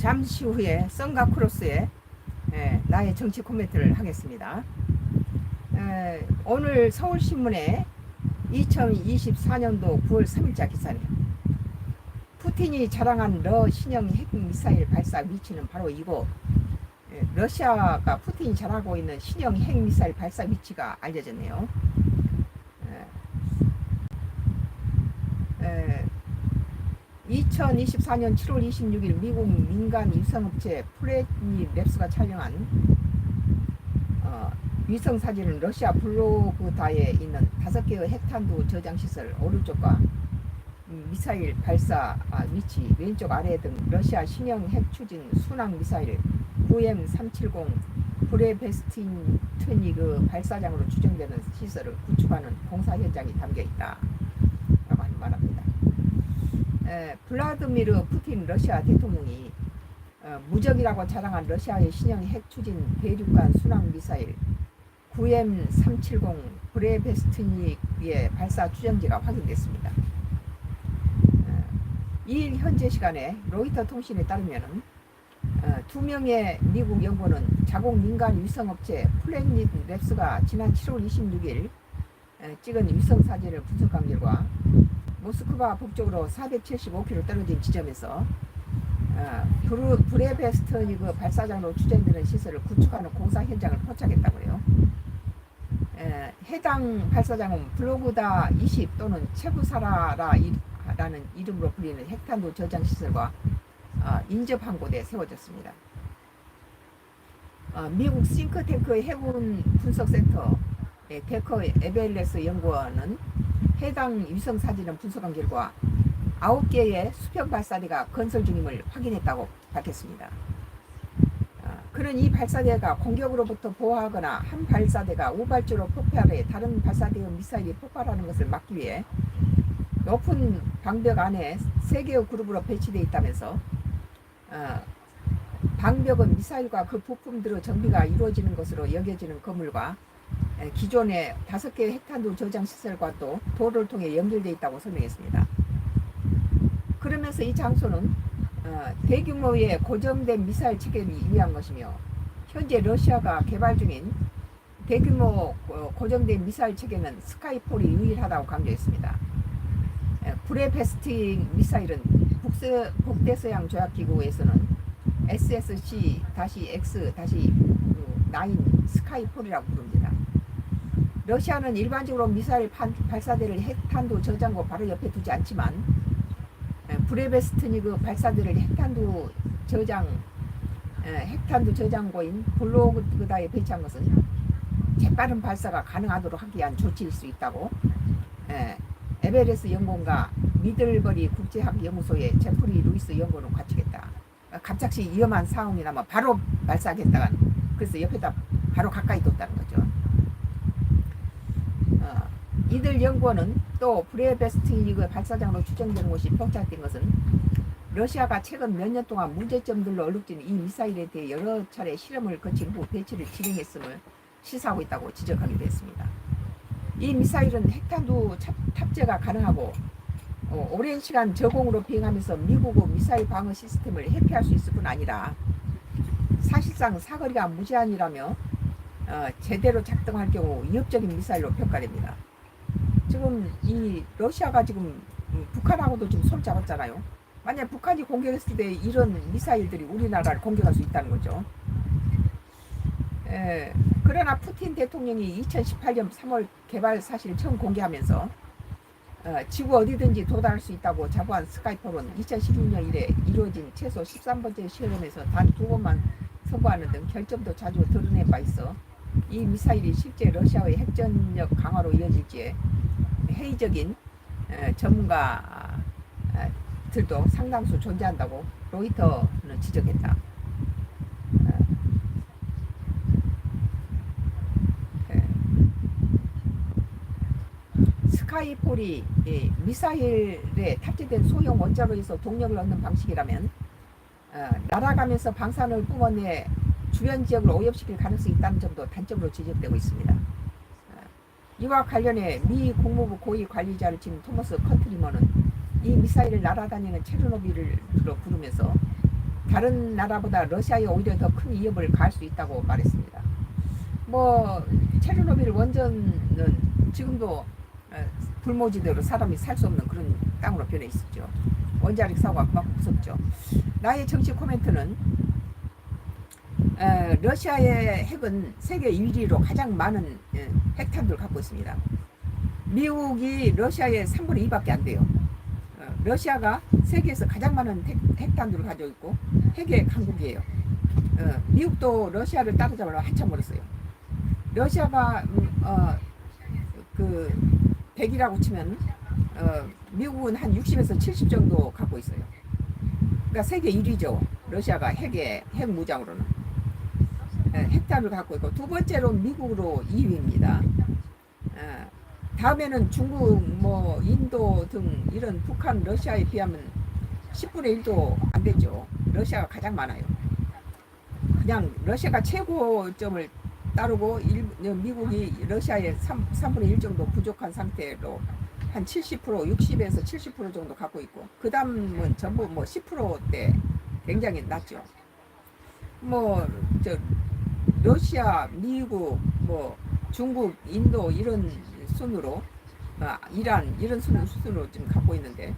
잠시 후에 썬가 크로스의 나의 정치 코멘트를 하겠습니다. 오늘 서울신문에 2024년도 9월 3일자 기사네요. 푸틴이 자랑한 신형 핵미사일 발사 위치는 바로 이곳. 러시아가 푸틴이 자랑하고 있는 신형 핵미사일 발사 위치가 알려졌네요. 2024년 7월 26일 미국 민간 위성업체 플래닛 랩스가 촬영한 위성 사진은 러시아 블로그다에 있는 5개의 핵탄두 저장시설 오른쪽과 미사일 발사 위치 왼쪽 아래 등 러시아 신형 핵추진 순항 미사일 9M370 브레베스틴트니그 발사장으로 추정되는 시설을 구축하는 공사 현장이 담겨있다 라고 말합니다. 블라드미르 푸틴 러시아 대통령이 무적이라고 자랑한 러시아의 신형 핵추진 대륙간 순항 미사일 9M370 브레베스트니크의 발사 추정지가 확인됐습니다. 2일 현재 시간에 로이터 통신에 따르면 2명의 미국 연구원은 자국 민간 위성업체 플래닛 랩스가 지난 7월 26일 찍은 위성 사진을 분석한 결과 모스크바 북쪽으로 475km 떨어진 지점에서 브레베스트니그 발사장으로 추정되는 시설을 구축하는 공사 현장을 포착했다고요. 해당 발사장은 블로그다 20 또는 체부사라라는 이름으로 불리는 핵탄두 저장 시설과 인접한 곳에 세워졌습니다. 미국 싱크탱크의 해군 분석센터 데커 에벨레스 연구원은 해당 위성 사진을 분석한 결과 9개의 수평 발사대가 건설 중임을 확인했다고 밝혔습니다. 그런 이 발사대가 공격으로부터 보호하거나 한 발사대가 우발적으로 폭발해 다른 발사대의 미사일이 폭발하는 것을 막기 위해 높은 방벽 안에 3개의 그룹으로 배치되어 있다면서 방벽은 미사일과 그 부품들의 정비가 이루어지는 것으로 여겨지는 건물과 기존의 5개의 핵탄두 저장 시설과 또 도로를 통해 연결되어 있다고 설명했습니다. 그러면서 이 장소는 대규모의 고정된 미사일 체계를 위한 것이며 현재 러시아가 개발 중인 대규모 고정된 미사일 체계는 스카이폴이 유일하다고 강조했습니다. 브레베스팅 미사일은 북대서양 조약기구에서는 SSC-X-9 스카이폴이라고 부릅니다. 러시아는 일반적으로 미사일 발사대를 핵탄두 저장고 바로 옆에 두지 않지만 브레베스트니그 발사대를 핵탄두 저장고인 블로그다에 배치한 것은 재빠른 발사가 가능하도록 하기 위한 조치일 수 있다고 에베레스 연구원과 미들버리 국제학연구소의 제프리 루이스 연구원은 관측했다. 갑작시 위험한 상황이 나면 바로 발사하겠다가 그래서 옆에다 바로 가까이 뒀다는 거죠. 이들 연구원은 또 브레베스트니그 발사장으로 추정되는 곳이 포착된 것은 러시아가 최근 몇 년 동안 문제점들로 얼룩진 이 미사일에 대해 여러 차례 실험을 거친 후 배치를 진행했음을 시사하고 있다고 지적하기도 했습니다. 이 미사일은 핵탄두 탑재가 가능하고 오랜 시간 저공으로 비행하면서 미국의 미사일 방어 시스템을 회피할 수 있을 뿐 아니라 사실상 사거리가 무제한이라며 제대로 작동할 경우 위협적인 미사일로 평가됩니다. 지금 이 러시아가 지금 북한하고도 지금 손을 잡았잖아요. 만약 북한이 공격했을 때 이런 미사일들이 우리나라를 공격할 수 있다는 거죠. 그러나 푸틴 대통령이 2018년 3월 개발 사실을 처음 공개하면서 지구 어디든지 도달할 수 있다고 자부한 스카이폴은 2016년 이래 이루어진 최소 13번째 실험에서 단 2번만 성공하는 등 결점도 자주 드러낸 바 있어 이 미사일이 실제 러시아의 핵전력 강화로 이어질지에 회의적인 전문가들도 상당수 존재한다고 로이터는 지적했다. 스카이폴이 미사일에 탑재된 소형 원자로에서 동력을 얻는 방식이라면 날아가면서 방사능을 뿜어내 주변 지역을 오염시킬 가능성이 있다는 점도 단점으로 지적되고 있습니다. 이와 관련해 미 국무부 고위 관리자를 지닌 토머스 컨트리먼은 이 미사일을 날아다니는 체르노빌을 부르면서 다른 나라보다 러시아에 오히려 더 큰 위협을 가할 수 있다고 말했습니다. 뭐 체르노빌 원전은 지금도 불모지대로 사람이 살 수 없는 그런 땅으로 변해 있었죠. 원자력 사고가 그만큼 무섭죠. 나의 정치 코멘트는 러시아의 핵은 세계 1위로 가장 많은 핵탄두를 갖고 있습니다. 미국이 러시아의 3분의 2밖에 안 돼요. 러시아가 세계에서 가장 많은 핵탄두를 가지고 있고 핵의 강국이에요. 미국도 러시아를 따라잡으려고 한참 멀었어요. 러시아가 그 100이라고 치면 미국은 한 60에서 70 정도 갖고 있어요. 그러니까 세계 1위죠. 러시아가 핵 무장으로는 핵탄을 갖고 있고, 두 번째로 미국으로 2위입니다. 다음에는 중국, 뭐 인도 등 이런 북한, 러시아에 비하면 10분의 1도 안 되죠. 러시아가 가장 많아요. 그냥 러시아가 최고점을 따르고 미국이 러시아의 3분의 1 정도 부족한 상태로 한 70%, 60에서 70% 정도 갖고 있고, 그 다음은 전부 뭐 10%대 굉장히 낮죠. 뭐 러시아, 미국, 뭐 중국, 인도 이런 순으로, 이란 이런 순으로 지금 갖고 있는데,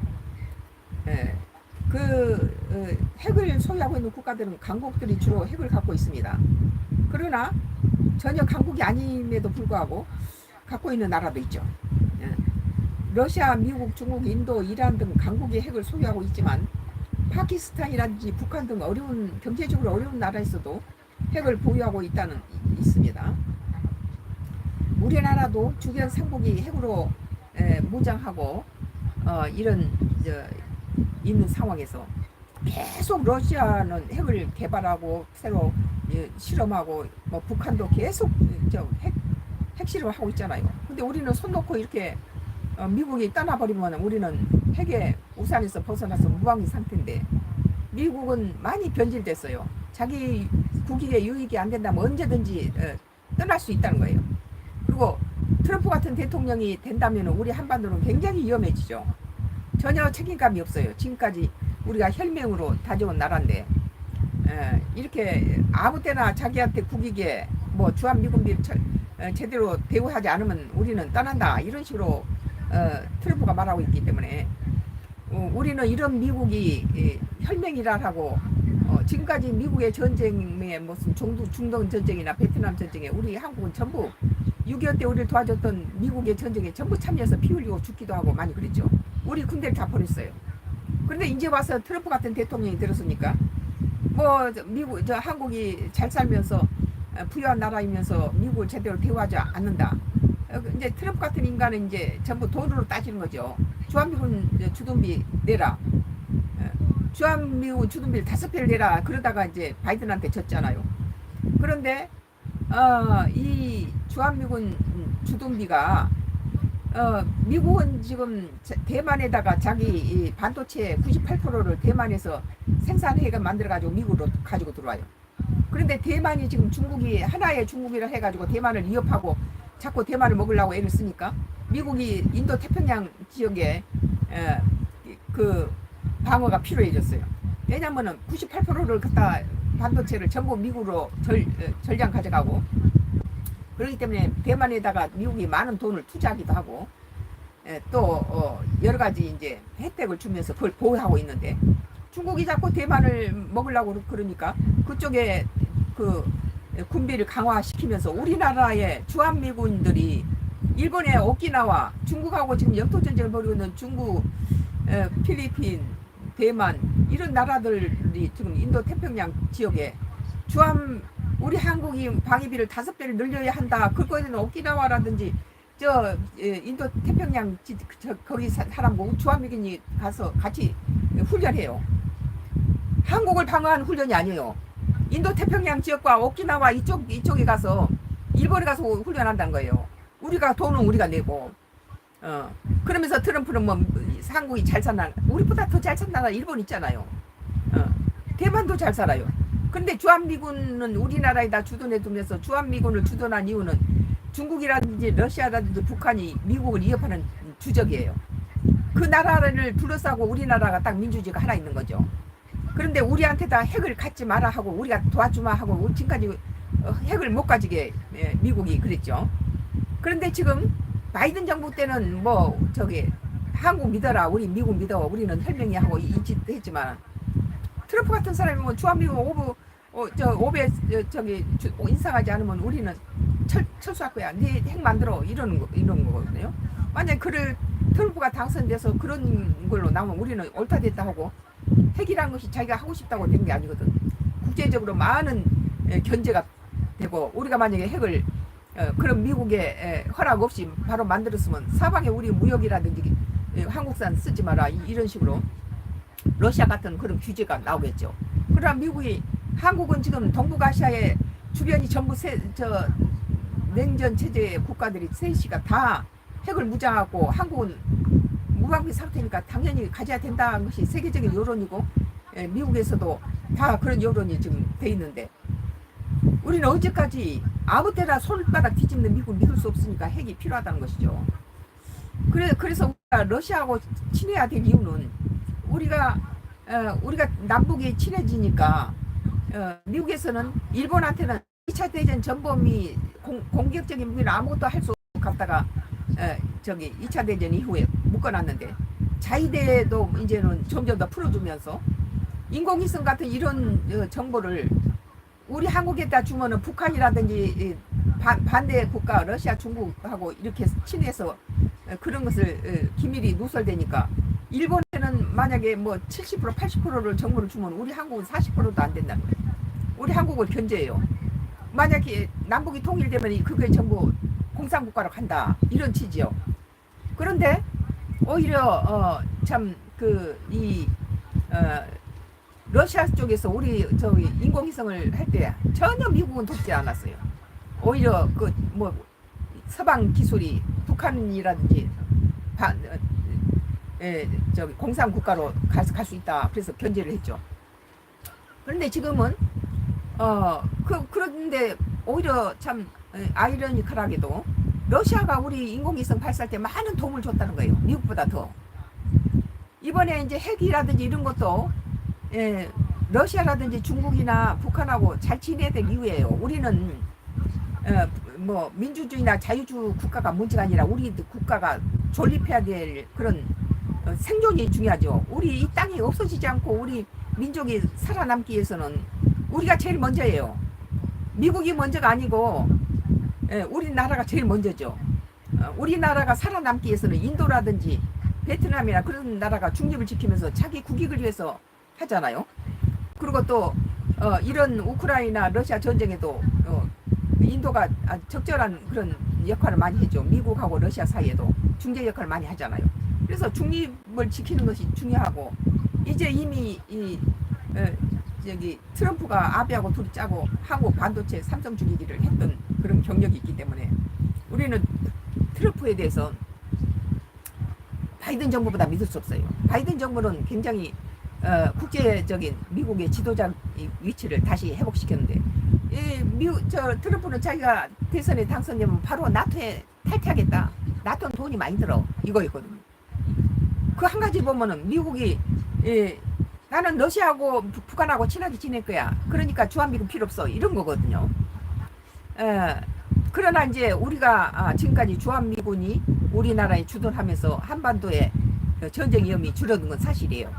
핵을 소유하고 있는 국가들은 강국들이 주로 핵을 갖고 있습니다. 그러나 전혀 강국이 아님에도 불구하고 갖고 있는 나라도 있죠. 러시아, 미국, 중국, 인도, 이란 등 강국이 핵을 소유하고 있지만 파키스탄이라든지 북한 등 경제적으로 어려운 나라에서도 핵을 보유하고 있습니다. 우리나라도 주변 상국이 핵으로 무장하고 이런 있는 상황에서 계속 러시아는 핵을 개발하고 새로 실험하고, 뭐 북한도 계속 핵 실험을 하고 있잖아요. 근데 우리는 손 놓고 이렇게 미국이 떠나버리면 우리는 핵의 우산에서 벗어나서 무방비 상태인데, 미국은 많이 변질됐어요. 자기 국익에 유익이 안 된다면 언제든지 떠날 수 있다는 거예요. 그리고 트럼프 같은 대통령이 된다면 우리 한반도는 굉장히 위험해지죠. 전혀 책임감이 없어요. 지금까지 우리가 혈맹으로 다져온 나라인데, 이렇게 아무 때나 자기한테 국익에 뭐 주한미군비 제대로 대우하지 않으면 우리는 떠난다, 이런 식으로 트럼프가 말하고 있기 때문에 우리는 이런 미국이 혈맹이라 하고, 지금까지 미국의 전쟁에 무슨 중동 전쟁이나 베트남 전쟁에 우리 한국은 전부 6.25 때 우리를 도와줬던 미국의 전쟁에 전부 참여해서 피 흘리고 죽기도 하고 많이 그랬죠. 우리 군대를 다 버렸어요. 그런데 이제 와서 트럼프 같은 대통령이 들었으니까 뭐 한국이 잘 살면서 부유한 나라이면서 미국을 제대로 대우하지 않는다. 이제 트럼프 같은 인간은 이제 전부 돈으로 따지는 거죠. 주한미군 주둔비 내라. 주한미군 주둔비를 5배를 내라. 그러다가 이제 바이든한테 졌잖아요. 그런데 이 주한미군 주둔비가 미국은 지금 대만에다가 자기 반도체 98%를 대만에서 생산해가 만들어가지고 미국으로 가지고 들어와요. 그런데 대만이 지금 중국이 하나의 중국이라 해가지고 대만을 위협하고 자꾸 대만을 먹으려고 애를 쓰니까 미국이 인도 태평양 지역에 그 방어가 필요해졌어요. 왜냐면은 98%를 갖다 반도체를 전부 미국으로 절장 가져가고, 그렇기 때문에 대만에다가 미국이 많은 돈을 투자하기도 하고, 또 여러 가지 이제 혜택을 주면서 그걸 보호하고 있는데, 중국이 자꾸 대만을 먹으려고 그러니까 그쪽에 그 군비를 강화시키면서 우리나라의 주한미군들이 일본의 오키나와, 중국하고 지금 영토 전쟁을 벌이고 있는 중국, 필리핀, 대만 이런 나라들이 지금 인도 태평양 지역에 우리 한국이 방위비를 5배를 늘려야 한다. 그거에는 오키나와라든지 인도 태평양 거기 사람하고 주한미군이 가서 같이 훈련해요. 한국을 방어하는 훈련이 아니에요. 인도 태평양 지역과 오키나와 이쪽에 가서 일본에 가서 훈련한다는 거예요. 돈은 우리가 내고. 그러면서 트럼프는 뭐 한국이 잘 사나, 우리보다 더 잘 사는 나라 일본 있잖아요. 대만도 잘 살아요. 근데 주한미군은 우리나라에다 주둔해 두면서, 주한미군을 주둔한 이유는 중국이라든지 러시아라든지 북한이 미국을 위협하는 주적이에요. 그 나라를 둘러싸고 우리나라가 딱 민주주의가 하나 있는 거죠. 그런데 우리한테다 핵을 갖지 마라 하고 우리가 도와주마 하고 지금까지 핵을 못 가지게 미국이 그랬죠. 그런데 지금 바이든 정부 때는 뭐 저기 한국 믿어라 우리 미국 믿어 우리는 혈맹이 하고 이짓도 했지만 트럼프 같은 사람이 뭐 주한미군 오배 저기 인상하지 않으면 우리는 철수할 거야. 네 핵 만들어 이런 거거든요. 만약 그를 트럼프가 당선돼서 그런 걸로 나오면 우리는 옳다 됐다 하고 핵이라는 것이 자기가 하고 싶다고 된 게 아니거든. 국제적으로 많은 견제가 되고 우리가 만약에 핵을 그런 미국의 허락 없이 바로 만들었으면 사방에 우리 무역이라든지 한국산 쓰지 마라 이런 식으로 러시아 같은 그런 규제가 나오겠죠. 그러나 미국이 한국은 지금 동북아시아의 주변이 전부 냉전 체제의 국가들이 셋이가 다 핵을 무장하고 한국은 무방비 상태니까 당연히 가져야 된다는 것이 세계적인 여론이고 미국에서도 다 그런 여론이 지금 돼 있는데 우리는 언제까지 아무 때나 손바닥 뒤집는 미국 믿을 수 없으니까 핵이 필요하다는 것이죠. 그래서 우리가 러시아하고 친해야 될 이유는 우리가 남북이 친해지니까 미국에서는 일본한테는 2차 대전 전범이 공격적인 무기는 아무것도 할 수 없고 갔다가 저기 2차 대전 이후에 묶어놨는데 자위대도 이제는 점점 더 풀어주면서 인공위성 같은 이런 정보를 우리 한국에다 주면은 북한이라든지 반대 국가 러시아 중국하고 이렇게 친해서 그런 것을 기밀이 누설되니까 일본에는 만약에 뭐 70% 80%를 정보를 주면 우리 한국은 40%도 안 된다는 거예요. 우리 한국을 견제해요. 만약에 남북이 통일되면 그게 전부 공산국가로 간다 이런 취지요. 그런데 오히려 참 러시아 쪽에서 우리 저기 인공위성을 할 때 전혀 미국은 돕지 않았어요. 오히려 뭐 서방 기술이 북한이라든지 저기 공산 국가로 갈 수 있다. 그래서 견제를 했죠. 그런데 지금은 그런데 오히려 참 아이러니컬하게도 러시아가 우리 인공위성 발사할 때 많은 도움을 줬다는 거예요. 미국보다 더. 이번에 이제 핵이라든지 이런 것도 러시아라든지 중국이나 북한하고 잘 지내야 될 이유예요. 우리는 뭐 민주주의나 자유주의 국가가 문제가 아니라 우리 국가가 존립해야 될 그런 생존이 중요하죠. 우리 이 땅이 없어지지 않고 우리 민족이 살아남기 위해서는 우리가 제일 먼저예요. 미국이 먼저가 아니고 우리나라가 제일 먼저죠. 우리나라가 살아남기 위해서는 인도라든지 베트남이나 그런 나라가 중립을 지키면서 자기 국익을 위해서 하잖아요. 그리고 또 이런 우크라이나 러시아 전쟁에도 인도가 적절한 그런 역할을 많이 했죠. 미국하고 러시아 사이에도 중재 역할을 많이 하잖아요. 그래서 중립을 지키는 것이 중요하고 이제 이미 여기 트럼프가 아베하고 둘이 짜고 한국 반도체 삼성 죽이기를 했던 그런 경력이 있기 때문에 우리는 트럼프에 대해서 바이든 정부보다 믿을 수 없어요. 바이든 정부는 굉장히 국제적인 미국의 지도자 위치를 다시 회복시켰는데 트럼프는 자기가 대선에 당선되면 바로 나토에 탈퇴하겠다. 나토는 돈이 많이 들어. 이거였거든요. 그 한 가지 보면은 미국이 나는 러시아하고 북한하고 친하게 지낼 거야. 그러니까 주한미군 필요 없어. 이런 거거든요. 그러나 이제 우리가 지금까지 주한미군이 우리나라에 주둔하면서 한반도에 전쟁 위험이 줄어든 건 사실이에요.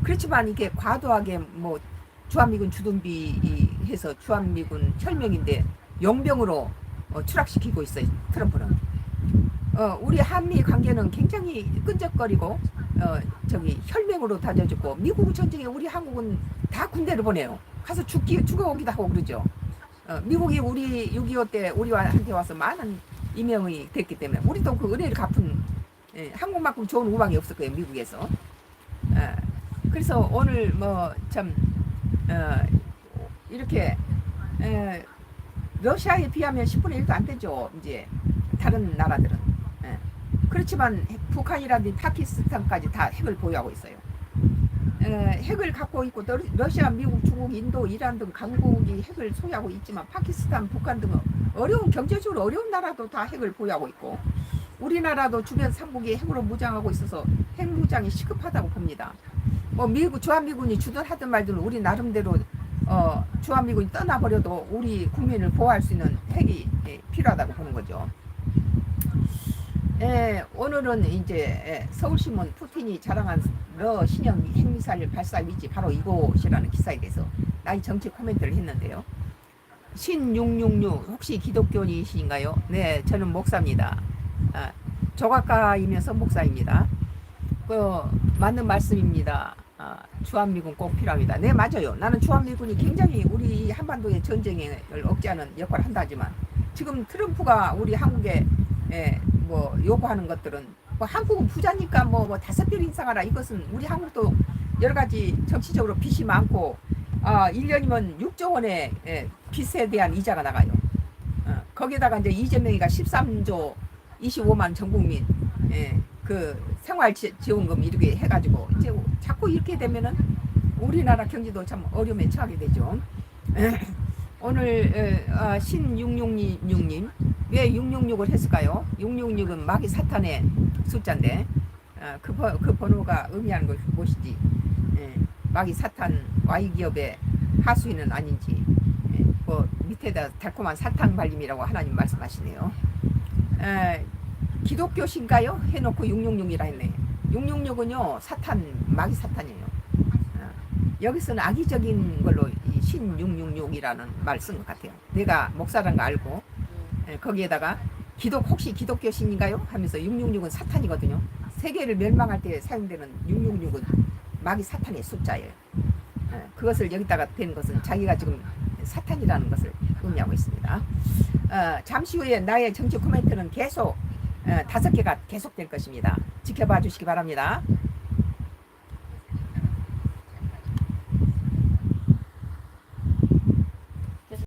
그렇지만 이게 과도하게 뭐 주한미군 주둔비 해서 주한미군 혈맹인데 용병으로 추락시키고 있어요. 트럼프는. 우리 한미 관계는 굉장히 끈적거리고 저기 혈맹으로 다져졌고 미국 전쟁에 우리 한국은 다 군대를 보내요. 가서 죽어오기도 하고 그러죠. 미국이 우리 6.25 때 우리한테 와서 많은 임명이 됐기 때문에 우리도 그 은혜를 갚은 한국만큼 좋은 우방이 없을 거예요. 미국에서. 그래서 오늘 뭐 참 이렇게 러시아에 비하면 10분의 1도 안 되죠. 이제 다른 나라들은. 그렇지만 북한이라든지 파키스탄까지 다 핵을 보유하고 있어요. 핵을 갖고 있고 러시아, 미국, 중국, 인도, 이란 등 강국이 핵을 소유하고 있지만 파키스탄, 북한 등은 경제적으로 어려운 나라도 다 핵을 보유하고 있고 우리나라도 주변 삼국이 핵으로 무장하고 있어서 핵 무장이 시급하다고 봅니다. 뭐 미국 주한미군이 주둔 하든 말든 우리 나름대로 주한미군이 떠나버려도 우리 국민을 보호할 수 있는 핵이 필요하다고 보는 거죠. 오늘은 이제 서울신문 푸틴이 자랑한 신형 핵미사일 발사 위치 바로 이곳이라는 기사에 대해서 나의 정치 코멘트를 했는데요. 신666 혹시 기독교인이신가요? 네, 저는 목사입니다. 조각가이면서 목사입니다. 맞는 말씀입니다. 주한미군 꼭 필요합니다. 네, 맞아요. 나는 주한미군이 굉장히 우리 한반도의 전쟁을 억제하는 역할을 한다지만 지금 트럼프가 우리 한국에 뭐 요구하는 것들은 뭐 한국은 부자니까 뭐 5별 인상하라. 이것은 우리 한국도 여러 가지 정치적으로 빚이 많고 1년이면 6조 원의 빚에 대한 이자가 나가요. 거기다가 이제 이재명이가 13조 25만 전 국민 그 생활지원금 이렇게 해가지고 이제 자꾸 이렇게 되면은 우리나라 경제도 참 어려움에 처하게 되죠. 오늘 신666님 왜 666을 했을까요? 666은 마귀 사탄의 숫자인데 그 번호가 의미하는 것이 무엇이지? 마귀 사탄 Y기업의 하수인은 아닌지 뭐 밑에다 달콤한 사탕 발림이라고 하나님 말씀하시네요. 기독교신가요? 해놓고 666이라 했네. 666은요 사탄 마귀 사탄이에요. 여기서는 악의적인 걸로 신 666이라는 말을 쓴 것 같아요. 내가 목사라는 거 알고 거기에다가 혹시 기독교신인가요? 하면서 666은 사탄이거든요. 세계를 멸망할 때 사용되는 666은 마귀 사탄의 숫자예요. 그것을 여기다가 된 것은 자기가 지금 사탄이라는 것을 의미하고 있습니다. 잠시 후에 나의 정치 코멘트는 계속 5개가 계속될 것입니다. 지켜봐 주시기 바랍니다.